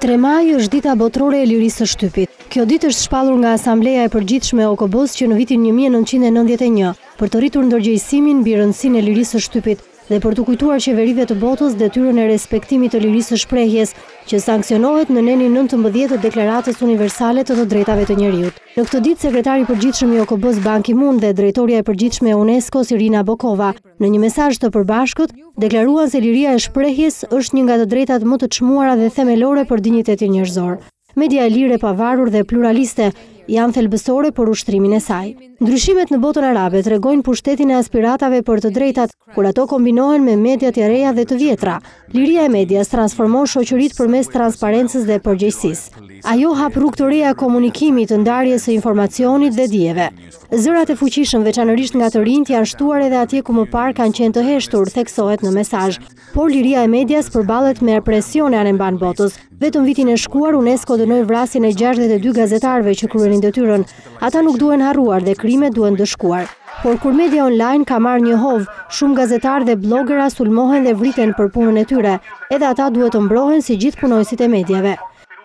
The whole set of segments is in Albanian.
3 maj është dita botërore e lirisë së shtypit. Kjo ditë është shpallur nga Asambleja e Përgjithshme e OKB-s që në vitin 1991 për të rritur ndërgjegjësimin mbi rëndësinë e lirisë së shtypit dhe për të kujtuar qeverive të botës detyrën e respektimit të lirisë së shprehjes, që sankcionohet në nenin 19 të Deklaratës Universale të Drejtave të Njerëzit. Në këtë ditë, sekretari i përgjithshëm i OKB-s Ban Ki-moon dhe drejtoria e përgjithshme e UNESCO Irina Bokova, në një mesazh të përbashkët, deklaruan se liria e shprehjes është një nga të drejtat më të çmuara dhe themelore për dinjitetin njerëzor. Media e lirë, e pavarur dhe pluraliste janë thelbësore për ushtrimin e saj. Ndryshimet në botën arabe tregojnë pushtetin e aspiratave për të drejtat, kur ato kombinohen me mediat e reja dhe të vjetra. Liria e medias transformon shoqëritë përmes transparencës dhe përgjegjësisë. Ajo hap rrugë të reja komunikimit, të ndarjes së informacionit dhe dijeve. Zërat e fuqishëm, veçanërisht nga të rinjt, janë shtuar edhe atje ku më parë kanë qenë të heshtur, theksohet në mesazh. Por liria e medias përballet me represione anë mban botës. Vetëm vitin e shkuar UNESCO dënoi vrasjen e 62 gazetarëve që kryenin detyrën. Ata nuk duhen harruar dhe krimet duhen dëshkuar. Por kur media online ka marrë një hovë, shumë gazetarë dhe blogera sulmohen dhe vriten për punën e tyre. Edhe ata duhet të mbrohen si gjithë punojësit e mediave.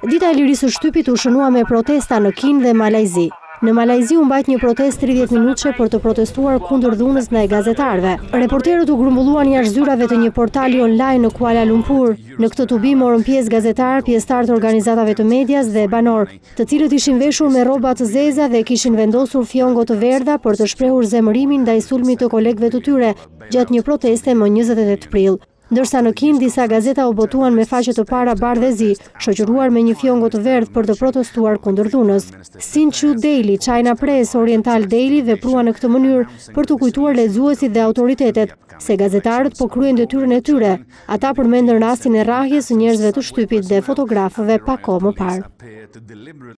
Dita e lirisë së shtypit u shënua me protesta në Kinë dhe Malajzi. Në Malajzi u mbajt një protestë 30 minutëshe për të protestuar kundër dhunës ndaj gazetarëve. Reporterët u grumbulluan jashtë zyrave të një portali online në Kuala Lumpur. Në këtë tubi morën pjesë gazetarë, pjesëtarë të organizatave të medias dhe banorë, të cilët ishin veshur me rroba të zeza dhe kishin vendosur fjongo të verdha për të shprehur zemërimin ndaj sulmit të kolegëve të tyre gjatë një proteste më 28 prill. Ndërsa në Kinë disa gazeta u botuan me faqe të para bardhë dhe zi, shoqëruar me një fjongo të verdhë për të protestuar kundër dhunës. Sinchu Daily, China Press, Oriental Daily vepruan në këtë mënyrë për të kujtuar lexuesit dhe autoritetet se gazetarët po kryejnë detyrën e tyre. Ata përmendën rastin e rrahjes së njerëzve të shtypit dhe fotografëve pa kohë më parë.